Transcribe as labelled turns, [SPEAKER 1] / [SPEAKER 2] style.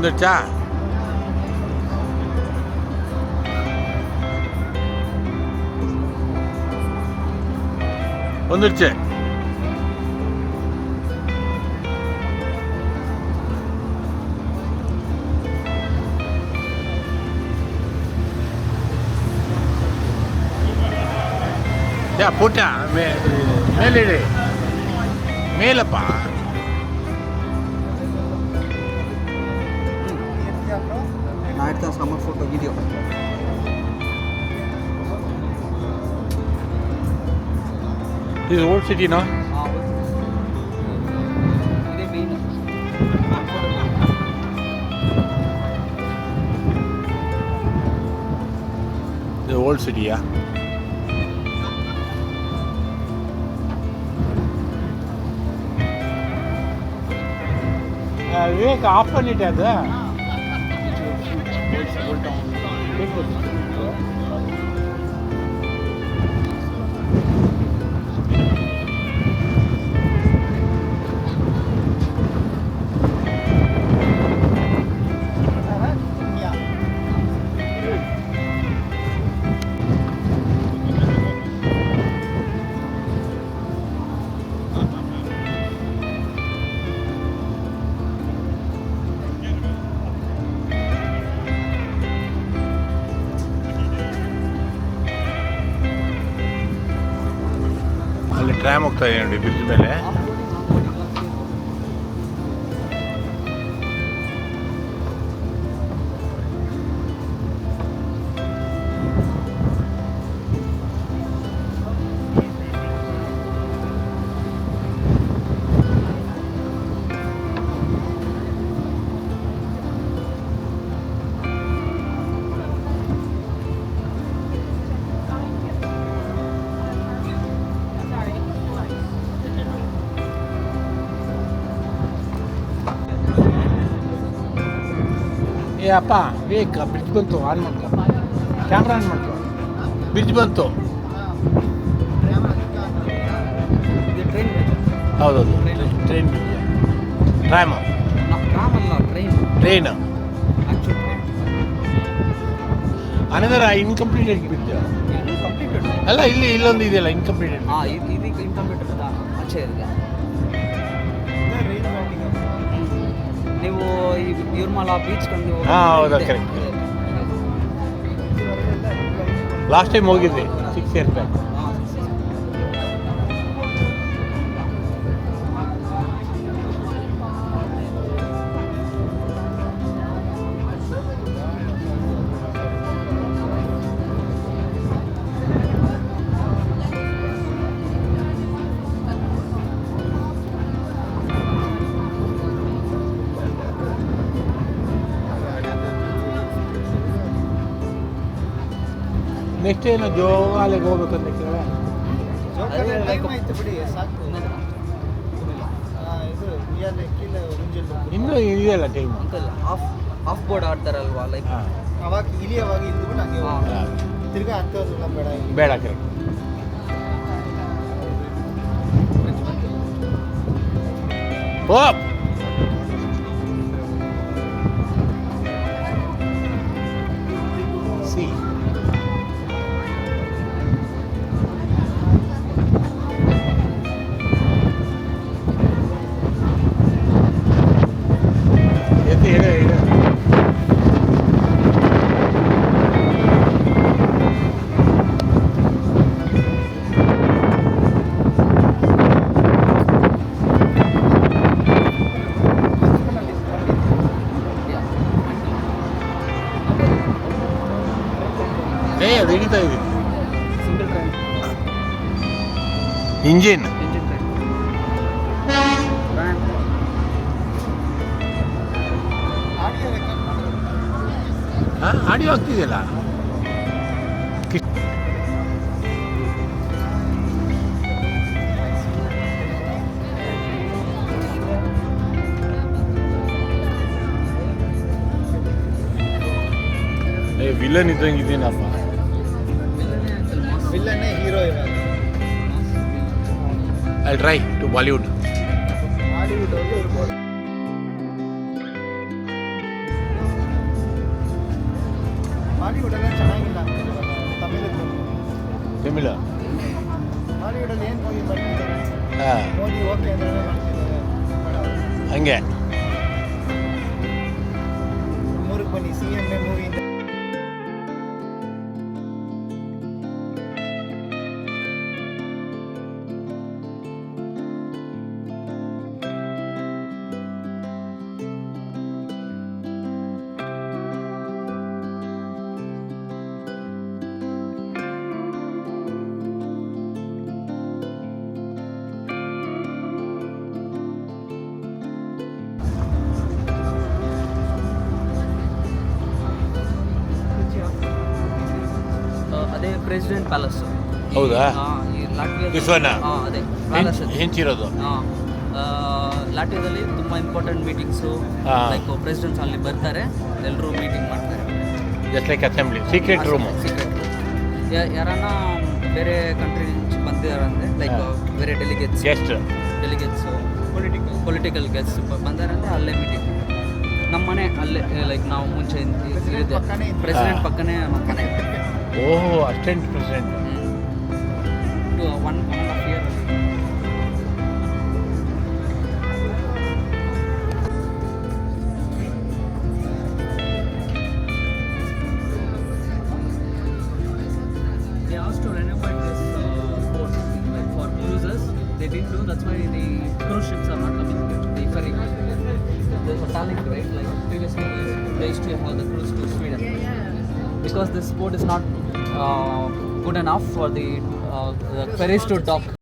[SPEAKER 1] வந்துடுச்சா? வந்துடுச்சு. போட்டா மேலே மேலப்பா.
[SPEAKER 2] நான் எடுத்த சம்மர் ஃபோட்டோ வீடியோ.
[SPEAKER 1] இது ஓல்ட் சிட்டி நோ?
[SPEAKER 2] இதே மெயின்.
[SPEAKER 1] இது ஓல்ட் சிட்டியா? விவேக் ஆஃப் பண்ணிட்டே அது. ಅಲ್ಲಿ ಟ್ರಾಮ್ ಹೋಗ್ತಾ ಇದೆ ನೋಡಿ ಬ್ರಿಡ್ಜ್ ಮೇಲೆ. ಏ ಅಪ್ಪ ವೇಕ್ ಬ್ರಿಡ್ಜ್ ಬಂತು, ಆನ್ ಮಾಡ್ಕೊ, ಕ್ಯಾಮ್ರಾ ಆನ್ ಮಾಡ್ಕೊ. ಬ್ರಿಡ್ಜ್ ಬಂತು. ಹೌದೌದು, ಟ್ರೈನ್ ಬ್ರಿಡ್ಜ್. ಟ್ರಾಮ್
[SPEAKER 2] ಅಲ್ಲ,
[SPEAKER 1] ಟ್ರೈನ್. ಅನದರ ಇನ್ಕಂಪ್ಲೀಟೆಡ್ ಬ್ರಿಡ್ಜ್ ಅಲ್ಲ, ಇಲ್ಲೊಂದು ಇದೆಯಲ್ಲ ಇನ್ಕಂಪ್ಲೀಟೆಡ್.
[SPEAKER 2] ಇದೀಗ ಇನ್ಕಂಪ್ಲೀಟೆಡ್ ಆಚೆ ಇದೆ. ನೀವು ಯೂರ್ಮಾಲಾ ಬೀಚ್ ಕಂಡು.
[SPEAKER 1] ಹಾಂ ಹೌದಾ, ಕರೆಕ್ಟ್. ಲಾಸ್ಟ್ ಟೈಮ್ ಹೋಗಿದ್ವಿ 6 years ಬ್ಯಾಕ್. ನೆಕ್ಸ್ಟ್ ಏನು ಜೋಗಾಲಿಗೆ ಹೋಗ್ಬೇಕಂತ ಕೇಳ. ಇನ್ನೂ ಇದೆಯಲ್ಲ ಟೈಮ್.
[SPEAKER 2] ಆಫ್ ಬೋರ್ಡ್ ಆಡ್ತಾರಲ್ವಾ, ಲೈಕ್
[SPEAKER 3] ಅವಾಗ ಇಲಿಯವಾಗ ಇದ್ಬಿಟ್ಟು ಹಂಗೆ ತಿರ್ಗಾ ಹತ್ತೋದಿಲ್ಲ.
[SPEAKER 1] ಬೇಡ ಕರೆಕ್ಟ್. ಓ ಸಿ ಅದು ಹಿಡಿತಾ ಇದೆ.
[SPEAKER 2] Single train
[SPEAKER 1] engine. ಹಾಂ, ಆಡಿಯೋ ಆಗ್ತಿದೆಯಲ್ಲ. ವಿಲನ್ ಇದ್ದಂಗೆ ಇದ್ದೀನಪ್ಪ.
[SPEAKER 3] ವಿಲ್ಲನ್ನೇ ಹೀರೋ ಇವಾಗ.
[SPEAKER 1] I try to Bollywood.
[SPEAKER 3] Hollywood ಅವ್ರು ಇರ್ಬೋದು. ಬಾಲಿವುಡ್ ಎಲ್ಲ ಚೆನ್ನಾಗಿಲ್ಲ ಅಂತಾರೆ ತಮಿಳು
[SPEAKER 4] ತಮಿಳು
[SPEAKER 3] ಬಾಲಿವುಡಲ್ಲಿ ಏನು ಮೂವಿ ಬರ್ತಿದ್ದಾರೆ
[SPEAKER 4] ಹಾಂ
[SPEAKER 3] ಮೋದಿ ಓಕೆ ಅಂದ್ರೆ ಮಾಡ್ತಿದ್ದಾರೆ ಬೇಡ.
[SPEAKER 4] ಹಂಗೆ
[SPEAKER 3] ಮೂರಕ್ಕೆ ಬನ್ನಿ CM ಮೂವಿಯಿಂದ
[SPEAKER 2] ಅದೇ ಪ್ರೆಸಿಡೆಂಟ್ ಪ್ಯಾಲೇಸ್.
[SPEAKER 4] ಹೌದಾ?
[SPEAKER 2] ಈ ಲಾಟ್ವಿಯಾ.
[SPEAKER 4] This one?
[SPEAKER 2] ಅದೇ ಪ್ಯಾಲೇಸ್.
[SPEAKER 4] ಹೆಂಚಿರೋದು.
[SPEAKER 2] ಲಾಟ್ವಿಯಾದಲ್ಲಿ ತುಂಬ ಇಂಪಾರ್ಟೆಂಟ್ ಮೀಟಿಂಗ್ಸು
[SPEAKER 4] ಹಾ.
[SPEAKER 2] ಲೈಕ್ ಪ್ರೆಸಿಡೆಂಟ್ಸ್ ಅಲ್ಲಿ ಬರ್ತಾರೆ, ಎಲ್ಲರೂ ಮೀಟಿಂಗ್ ಮಾಡ್ತಾರೆ.
[SPEAKER 4] Just like assembly secret room.
[SPEAKER 2] Secret ಯಾರನ್ನ ಬೇರೆ ಕಂಟ್ರಿ నుంచి ಬಂದಿದ್ದಾರಂದ್ರೆ ಲೈಕ್
[SPEAKER 4] ಹಾ.
[SPEAKER 2] ಬೇರೆ ಡೆಲಿಗೇಟ್ಸ್
[SPEAKER 4] ಗೆಸ್ಟ್
[SPEAKER 2] ಪೊಲಿಟಿಕಲ್ ಗೆಟ್ಸ್ ಬಂದಾರಂದ್ರೆ ಅಲ್ಲೇ ಮೀಟಿಂಗ್. ನಮ್ಮ ಮನೆ ಅಲ್ಲೇ ಲೈಕ್ ನಾವು ಮುಂಚೆ
[SPEAKER 3] President ಪಕ್ಕನೇ ಇದ್ದು.
[SPEAKER 2] ಪ್ರೆಸಿಡೆಂಟ್
[SPEAKER 4] ಹಾ.
[SPEAKER 2] ಪಕ್ಕನೇ ನಮ್ಮ ಮನೆ.
[SPEAKER 4] ಓಹೋ assistant president.
[SPEAKER 2] 1.5 year. They asked to renovate this port like for cruises. They didn't do. That's why the cruise ships are not coming here. The ferry. There's a Tallink, right? Like previously, they used to have the cruise to Sweden. Because this port is not good enough for the ferries to dock.